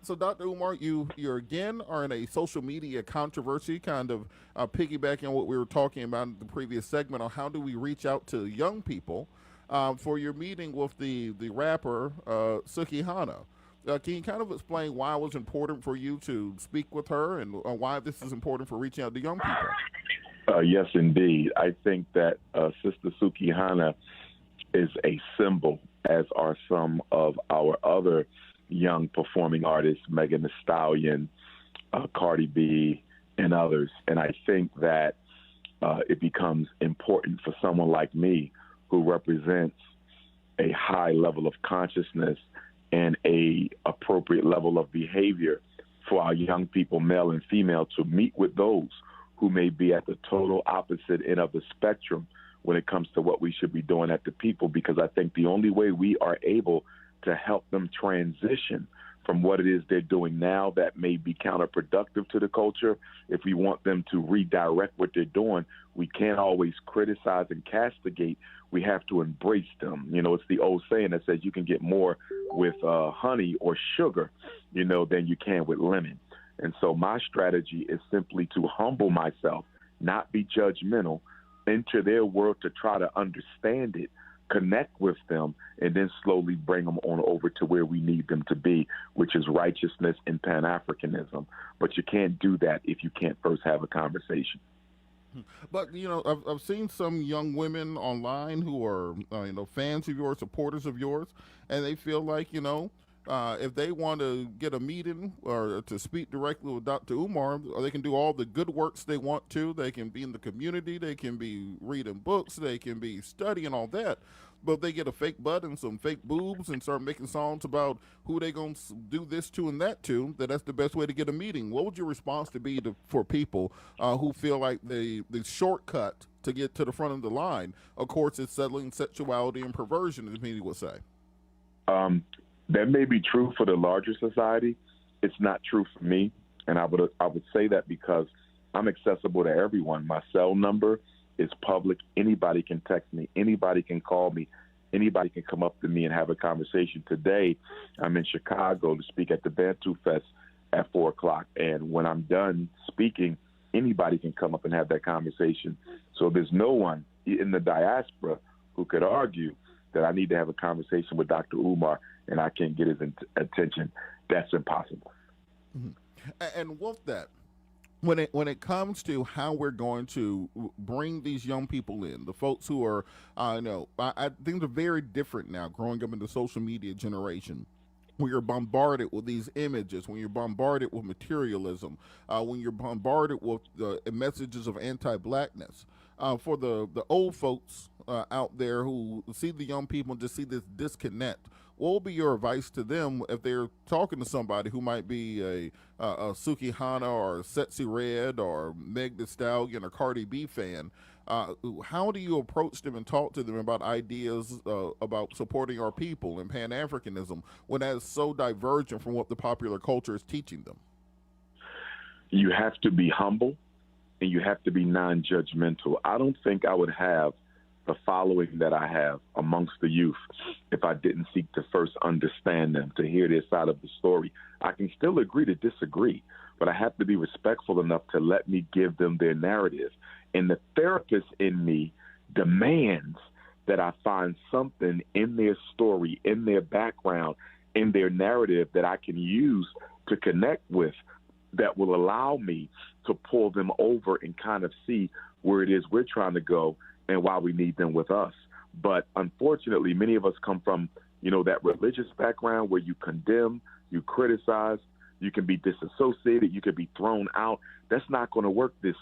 So, Dr. Umar, you again are in a social media controversy, kind of piggybacking on what we were talking about in the previous segment on how do we reach out to young people for your meeting with the rapper Suki Hana. Can you kind of explain why it was important for you to speak with her and why this is important for reaching out to young people? Yes, indeed. I think that Sister Suki Hana is a symbol, as are some of our other young performing artists, Megan Thee Stallion, Cardi B, and others. And I think that it becomes important for someone like me who represents a high level of consciousness and a appropriate level of behavior for our young people, male and female, to meet with those who may be at the total opposite end of the spectrum when it comes to what we should be doing at the people, because I think the only way we are able to help them transition from what it is they're doing now that may be counterproductive to the culture. If we want them to redirect what they're doing, we can't always criticize and castigate. We have to embrace them. You know, it's the old saying that says you can get more with honey or sugar, than you can with lemon. And so my strategy is simply to humble myself, not be judgmental, enter their world to try to understand it, connect with them, and then slowly bring them on over to where we need them to be, which is righteousness and Pan-Africanism. But you can't do that if you can't first have a conversation. But I've seen some young women online who are fans of yours, supporters of yours, and they feel like if they want to get a meeting or to speak directly with Dr. Umar, they can do all the good works they want to. They can be in the community. They can be reading books. They can be studying all that. But they get a fake butt and some fake boobs and start making songs about who they going to do this to and that to, that's the best way to get a meeting. What would your response to be for people who feel like the shortcut to get to the front of the line, of course, is settling sexuality and perversion, as many would say? That may be true for the larger society. It's not true for me, and I would say that because I'm accessible to everyone. My cell number is public. Anybody can text me. Anybody can call me. Anybody can come up to me and have a conversation. Today, I'm in Chicago to speak at the Bantu Fest at 4 o'clock, and when I'm done speaking, anybody can come up and have that conversation. So there's no one in the diaspora who could argue that I need to have a conversation with Dr. Umar and I can't get his attention. That's impossible. Mm-hmm. And with that, when it comes to how we're going to bring these young people in, the folks who are, I think they're very different now, growing up in the social media generation. When you're bombarded with these images, when you're bombarded with materialism, when you're bombarded with the messages of anti-blackness, for the old folks out there who see the young people and just see this disconnect, what will be your advice to them if they're talking to somebody who might be a Suki Hana or a Sexy Red or Meg Thee Stallion or Cardi B fan? How do you approach them and talk to them about ideas about supporting our people and Pan-Africanism when that is so divergent from what the popular culture is teaching them? You have to be humble and you have to be non-judgmental. I don't think I would have the following that I have amongst the youth if I didn't seek to first understand them, to hear their side of the story. I can still agree to disagree, but I have to be respectful enough to let me give them their narrative. And the therapist in me demands that I find something in their story, in their background, in their narrative that I can use to connect with that will allow me to pull them over and kind of see where it is we're trying to go and why we need them with us. But unfortunately, many of us come from, that religious background where you condemn, you criticize, you can be disassociated, you can be thrown out. That's not going to work this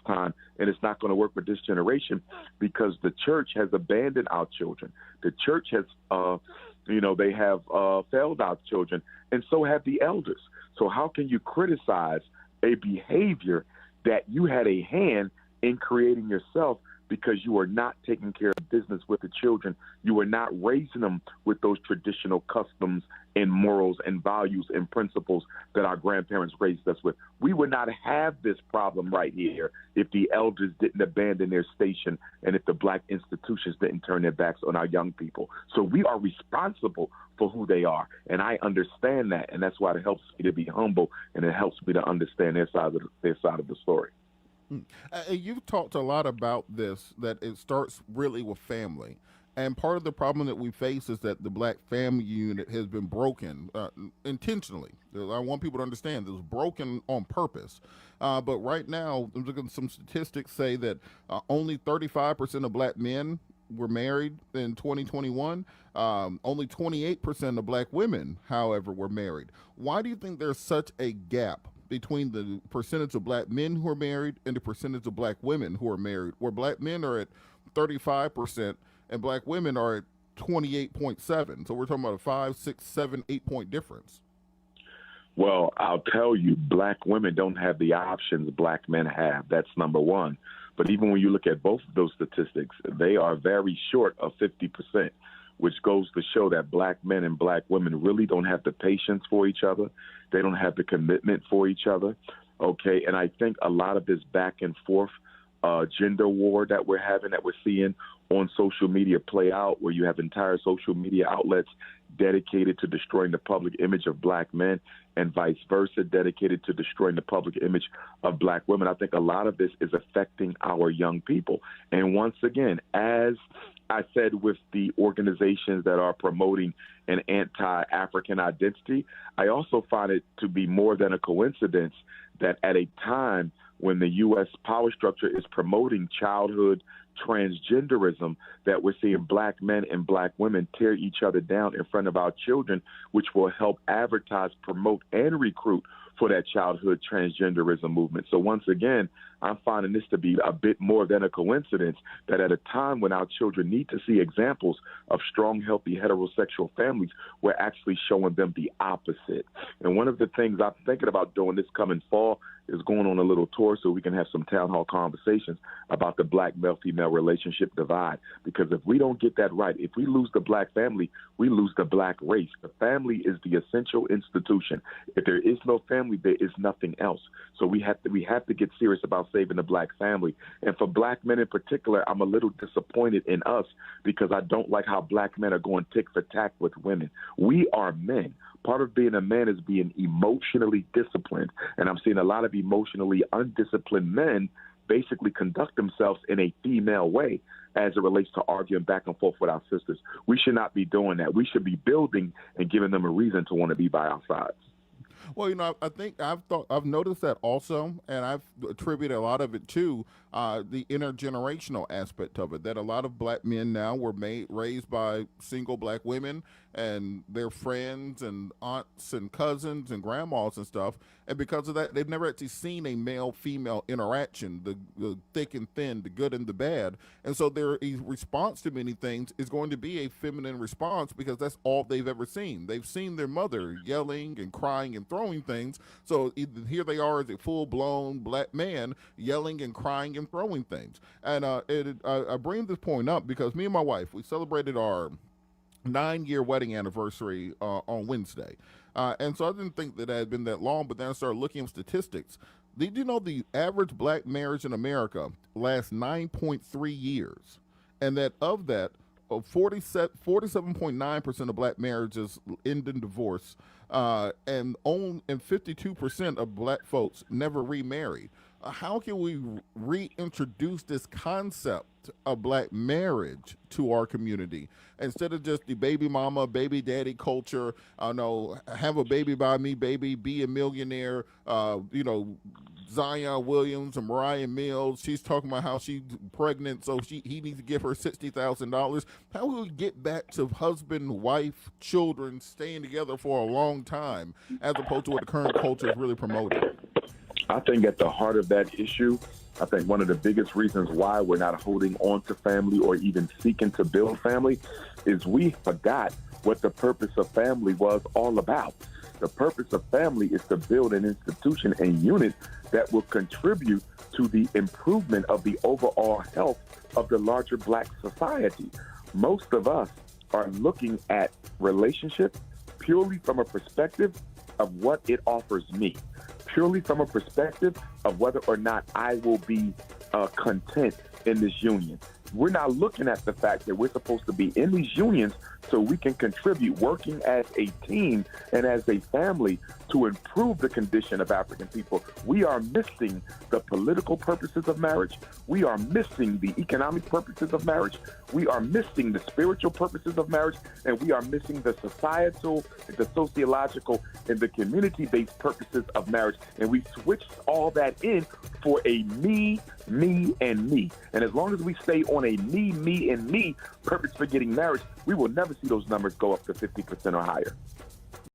time, and it's not going to work with this generation because the church has abandoned our children. The church has, they have failed our children, and so have the elders. So how can you criticize a behavior that you had a hand in creating yourself because you are not taking care of business with the children? You are not raising them with those traditional customs and morals and values and principles that our grandparents raised us with. We would not have this problem right here if the elders didn't abandon their station and if the black institutions didn't turn their backs on our young people. So we are responsible for who they are. And I understand that, and that's why it helps me to be humble, and it helps me to understand their side of the story. You've talked a lot about this, that it starts really with family. And part of the problem that we face is that the black family unit has been broken intentionally. I want people to understand this was broken on purpose. But right now, I'm looking at some statistics say that only 35% of black men were married in 2021. Only 28% of black women, however, were married. Why do you think there's such a gap between the percentage of black men who are married and the percentage of black women who are married, where black men are at 35% and black women are at 28.7? So we're talking about a 5, 6, 7, 8 point difference. Well, I'll tell you, black women don't have the options black men have. That's number one. But even when you look at both of those statistics, they are very short of 50%, which goes to show that black men and black women really don't have the patience for each other. They don't have the commitment for each other. Okay. And I think a lot of this back and forth gender war that we're having, that we're seeing on social media play out, where you have entire social media outlets dedicated to destroying the public image of black men and vice versa, dedicated to destroying the public image of black women. I think a lot of this is affecting our young people. And once again, as I said, with the organizations that are promoting an anti-African identity, I also find it to be more than a coincidence that at a time when the U.S. power structure is promoting childhood transgenderism, that we're seeing black men and black women tear each other down in front of our children, which will help advertise, promote, and recruit for that childhood transgenderism movement. So once again, I'm finding this to be a bit more than a coincidence that at a time when our children need to see examples of strong, healthy, heterosexual families, we're actually showing them the opposite. And one of the things I'm thinking about doing this coming fall is going on a little tour so we can have some town hall conversations about the black male-female relationship divide. Because if we don't get that right, if we lose the black family, we lose the black race. The family is the essential institution. If there is no family, there is nothing else. So we have to get serious about saving the black family. And for black men in particular, I'm a little disappointed in us because I don't like how black men are going tick for tack with women. We are men. Part of being a man is being emotionally disciplined. And I'm seeing a lot of emotionally undisciplined men basically conduct themselves in a female way as it relates to arguing back and forth with our sisters. We should not be doing that. We should be building and giving them a reason to want to be by our sides. Well, I think I've noticed that also, and I've attributed a lot of it to the intergenerational aspect of it. That a lot of black men now were raised by single black women and their friends and aunts and cousins and grandmas and stuff, and because of that, they've never actually seen a male-female interaction, the thick and thin, the good and the bad, and so their response to many things is going to be a feminine response because that's all they've ever seen. They've seen their mother yelling and crying and throwing things, so here they are as a full-blown black man yelling and crying and throwing things. And I bring this point up because me and my wife, we celebrated our 9-year wedding anniversary on Wednesday. And so I didn't think that it had been that long, but then I started looking at statistics. Did you know the average black marriage in America lasts 9.3 years? And that of that, 47.9% of black marriages end in divorce, and 52% of black folks never remarried. How can we reintroduce this concept of black marriage to our community instead of just the baby mama, baby daddy culture? No, have a baby by me, baby, be a millionaire. Zion Williams and Mariah Mills, she's talking about how she's pregnant, so he needs to give her $60,000. How will we get back to husband, wife, children staying together for a long time, as opposed to what the current culture is really promoting? I think at the heart of that issue, I think one of the biggest reasons why we're not holding on to family or even seeking to build family is we forgot what the purpose of family was all about. The purpose of family is to build an institution and unit that will contribute to the improvement of the overall health of the larger black society. Most of us are looking at relationships purely from a perspective of what it offers me, purely from a perspective of whether or not I will be content in this union. we're not looking at the fact that we're supposed to be in these unions so we can contribute, working as a team and as a family to improve the condition of African people. We are missing the political purposes of marriage. We are missing the economic purposes of marriage. We are missing the spiritual purposes of marriage. And we are missing the societal, the sociological, and the community-based purposes of marriage. And we switched all that in for a me, and me. And as long as we stay on a me, and me purpose for getting married, we will never see those numbers go up to 50% or higher.